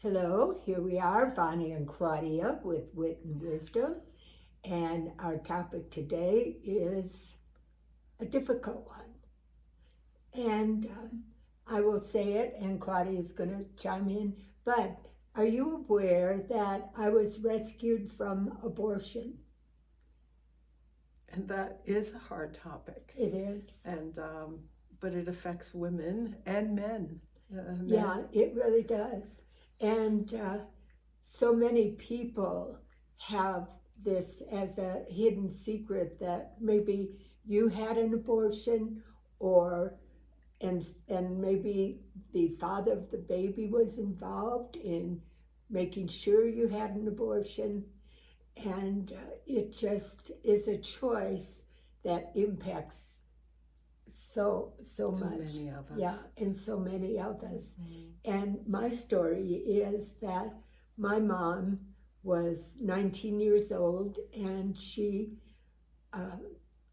Hello, here we are, Bonnie and Claudia with Wit and Wisdom, and our topic today is a difficult one. And I will say it, and Claudia is going to chime in. But are you aware that I was rescued from abortion? And that is a hard topic. It is. And but it affects women and men. Yeah, it really does. And so many people have this as a hidden secret that maybe you had an abortion, or and maybe the father of the baby was involved in making sure you had an abortion, and it just is a choice that impacts so much. Many of us. Yeah, and so many of us. And my story is that my mom was 19 years old, and she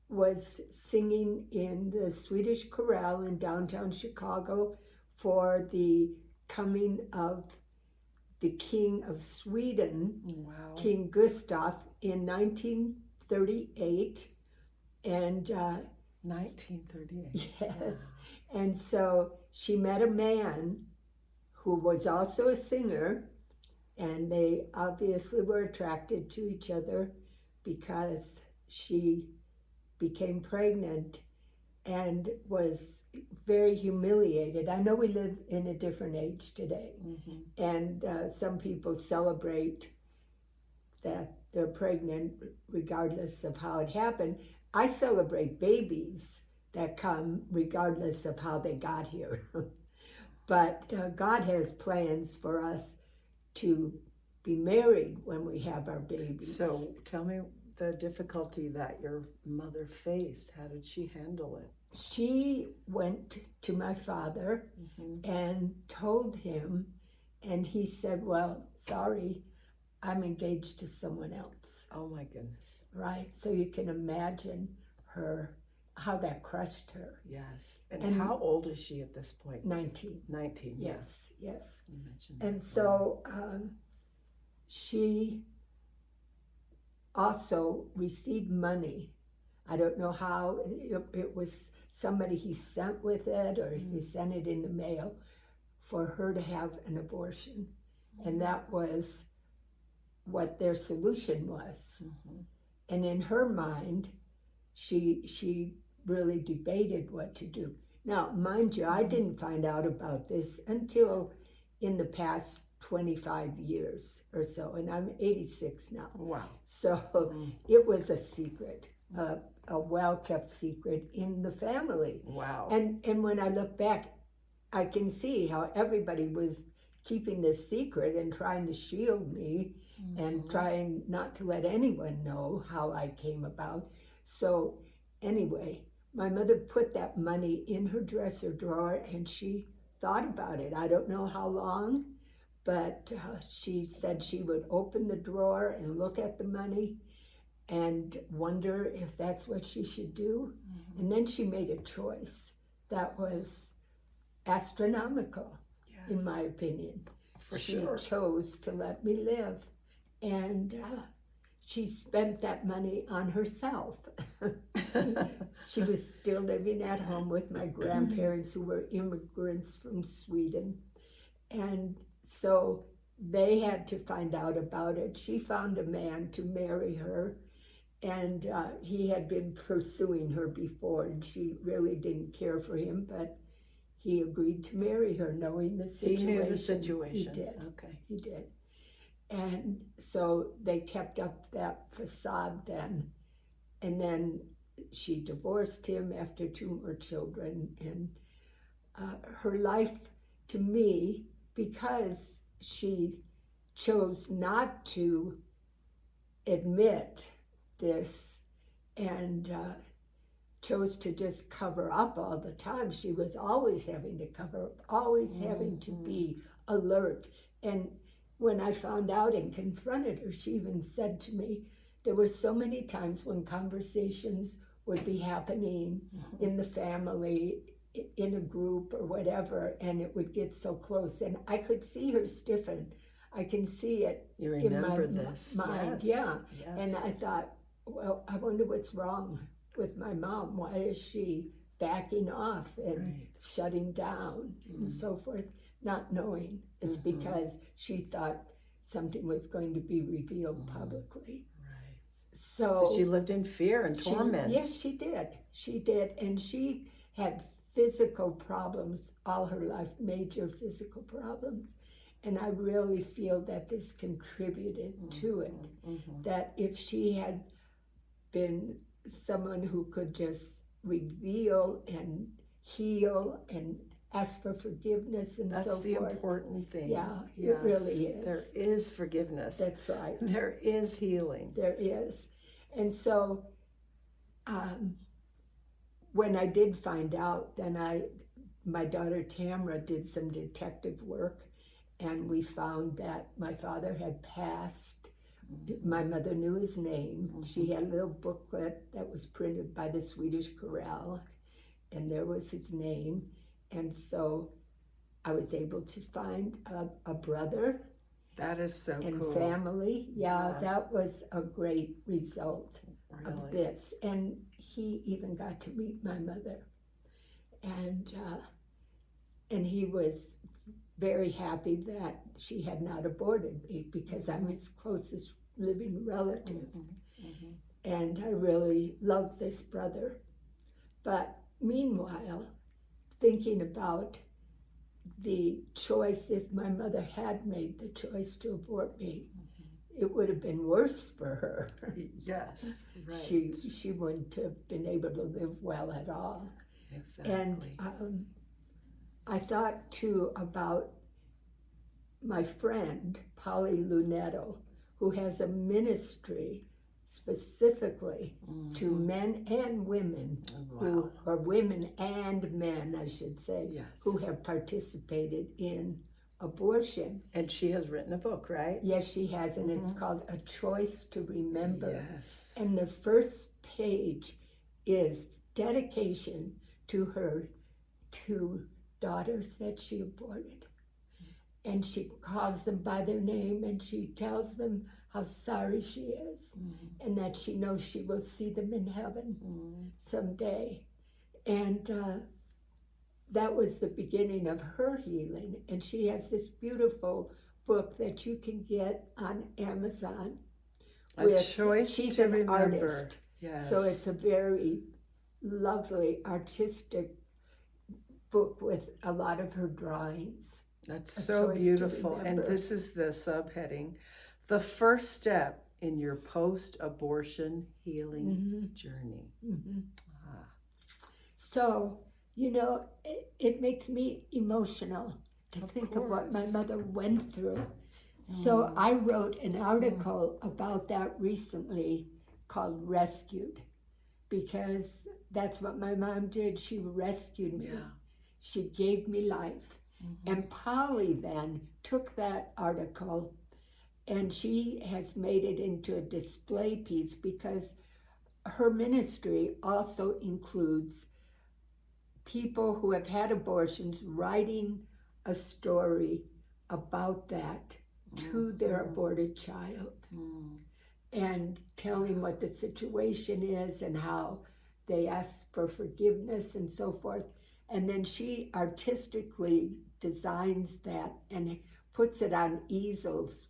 was singing in the Swedish chorale in downtown Chicago for the coming of the King of Sweden, Wow. King Gustav, in 1938. And 1938. yes, Wow. and so she met a man who was also a singer, and they obviously were attracted to each other because she became pregnant and was very humiliated. I know we live in a different age today, and some people celebrate that they're pregnant regardless of how it happened. I celebrate babies that come regardless of how they got here. But God has plans for us to be married when we have our babies. So tell me the difficulty that your mother faced. How did she handle it? She went to my father and told him, and he said, well, sorry, I'm engaged to someone else. Oh my goodness. Right? So you can imagine how that crushed her. Yes. And how old is she at this point? 19. 19. Yes. You mentioned that. And so she also received money. I don't know how. It was somebody he sent with it, or if he sent it in the mail, for her to have an abortion. And that was what their solution was. And in her mind, she really debated what to do. Now, mind you, I didn't find out about this until in the past 25 years or so, and I'm 86 now. Wow. So it was a secret, a well-kept secret in the family. Wow. And when I look back, I can see how everybody was keeping this secret and trying to shield me and trying not to let anyone know how I came about. So anyway, my mother put that money in her dresser drawer, and she thought about it. I don't know how long, but she said she would open the drawer and look at the money and wonder if that's what she should do. And then she made a choice that was astronomical, in my opinion. For she sure. chose to let me live, and she spent that money on herself. She was still living at home with my grandparents, who were immigrants from Sweden, and so they had to find out about it. She found a man to marry her, and he had been pursuing her before, and she really didn't care for him, but he agreed to marry her, knowing the situation. He knew the situation. He did. Okay. He did. And so they kept up that facade then. And then she divorced him after 2 more children. And her life, to me, because she chose not to admit this and chose to just cover up all the time. She was always having to cover up, always having to be alert. And when I found out and confronted her, she even said to me, there were so many times when conversations would be happening in the family in a group or whatever, and it would get so close, and I could see her stiffen. I can see it You in my remember this? mind, Yes. yeah. Yes. And I thought, well, I wonder what's wrong with my mom. Why is she backing off and Right. shutting down and so forth, not knowing it's because she thought something was going to be revealed publicly. Right. So So she lived in fear and torment. Yes, she did. She did. And she had physical problems all her life, major physical problems. And I really feel that this contributed to it. That if she had been someone who could just reveal and heal and ask for forgiveness and That's so the forth. important thing. Yeah, Yes. it really is. There is forgiveness. That's right. There is healing. There is. And so when I did find out, then my daughter Tamara did some detective work, and we found that my father had passed. My mother knew his name. She had a little booklet that was printed by the Swedish Chorale, and there was his name. And so I was able to find a brother That is so and cool. family. Yeah, Yeah. that was a great result of Really. this. And he even got to meet my mother. And he was very happy that she had not aborted me because I'm his closest living relative. And I really love this brother. But meanwhile, thinking about the choice, if my mother had made the choice to abort me, it would have been worse for her. Yes. Right. She wouldn't have been able to live well at all. Exactly. And I thought too about my friend, Polly Lunetto, who has a ministry specifically to men and women, or women and men, I should say, Yes. who have participated in abortion. And she has written a book, right? Yes, she has, and it's called A Choice to Remember. Yes. And the first page is dedication to her two daughters that she aborted. And she calls them by their name, and she tells them how sorry she is, and that she knows she will see them in heaven someday. And that was the beginning of her healing. And she has this beautiful book that you can get on Amazon. A Choice She's to an Remember. artist, Yes. so it's a very lovely artistic book with a lot of her drawings. That's A so Choice to beautiful. And Remember. this is the subheading: the first step in your post-abortion healing journey. So, it makes me emotional to think of what my mother went through. So I wrote an article about that recently called Rescued, because that's what my mom did. She rescued me. Yeah. She gave me life. And Polly then took that article and she has made it into a display piece, because her ministry also includes people who have had abortions writing a story about that to their aborted child and telling what the situation is and how they ask for forgiveness and so forth. And then she artistically designs that and puts it on easels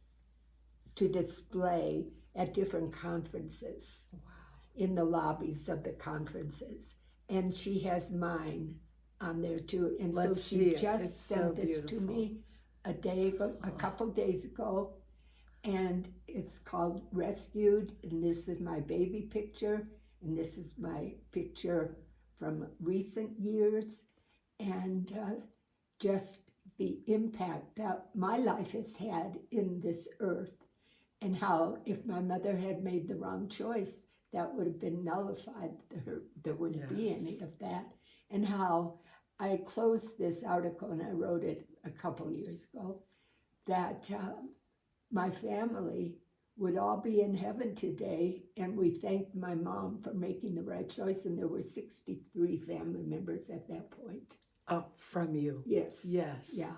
to display at different conferences in the lobbies of the conferences. And she has mine on there too. And Let's so see she it. just It's sent so this to beautiful. me a couple days ago. And it's called Rescued. And this is my baby picture. And this is my picture from recent years. And just the impact that my life has had in this earth, and how if my mother had made the wrong choice, that would have been nullified. There wouldn't be any of that. And how I closed this article, and I wrote it a couple years ago, that my family would all be in heaven today. And we thanked my mom for making the right choice. And there were 63 family members at that point. Oh, from you. Yes. Yes. Yeah.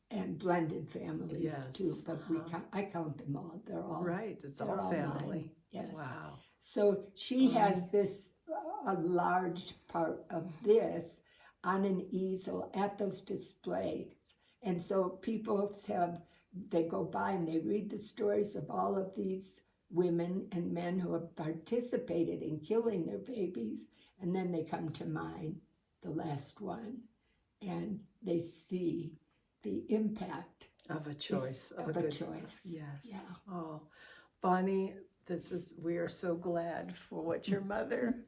And blended families Yes. too. But Uh-huh. I count them all. They're all Right. It's they're all all family. mine. Yes. Wow. So she has this, a large part of this on an easel at those displays. And so people they go by and they read the stories of all of these women and men who have participated in killing their babies. And then they come to mine, the last one, and they see the impact Of a choice. of a good choice. Yes. Yeah. Oh, Bonnie, we are so glad for what your mother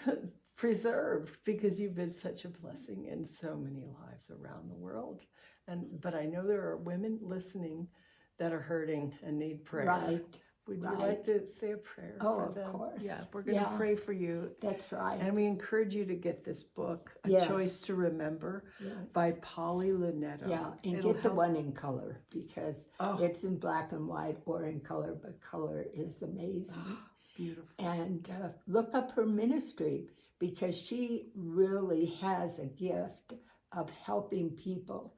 has preserved, because you've been such a blessing in so many lives around the world. But I know there are women listening that are hurting and need prayer. Right. Would you right. like to say a prayer Oh, for of them? course. Yeah, we're going to Yeah. pray for you. That's right. And we encourage you to get this book, A Yes. Choice to Remember, Yes. by Polly Lunetto. Yeah, and It'll get the help- one in color, because Oh. it's in black and white or in color, but color is amazing. Oh, beautiful. And look up her ministry, because she really has a gift of helping people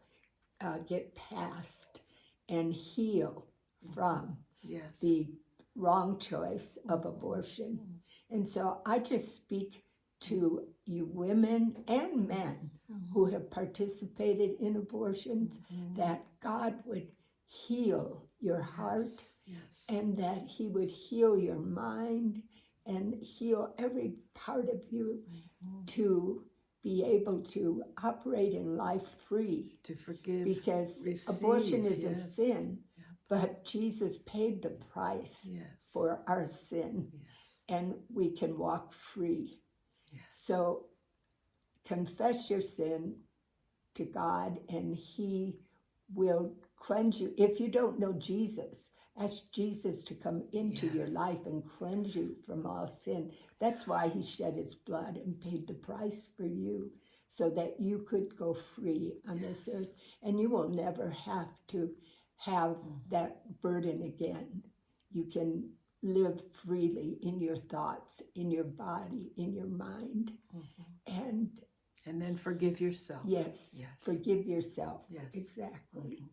get past and heal from Yes. the wrong choice of abortion. And so I just speak to you women and men who have participated in abortions, that God would heal your heart, Yes. and that He would heal your mind and heal every part of you to be able to operate in life free. To forgive. Because receive, abortion is a yes. sin, but Jesus paid the price Yes. for our sin, Yes. and we can walk free. Yes. So confess your sin to God, and He will cleanse you. If you don't know Jesus, ask Jesus to come into your Yes. life and cleanse you from all sin. That's why He shed His blood and paid the price for you, so that you could go free on this earth, and you will never have to have that burden again. You can live freely in your thoughts, in your body, in your mind. And then forgive yourself. yes, Yes. forgive yourself. Yes. Exactly.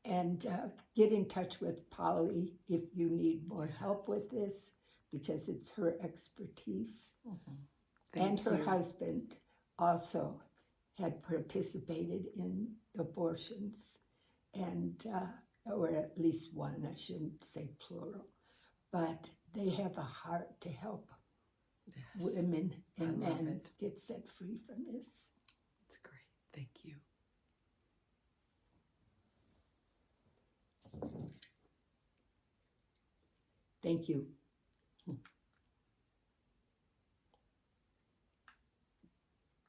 And get in touch with Polly if you need more help with this, because it's her expertise. And Thank her you. husband also had participated in abortions, and or at least one, I shouldn't say plural, but they have a heart to help Yes. women and I love men it. get set free from this. It's great. Thank you. Thank you.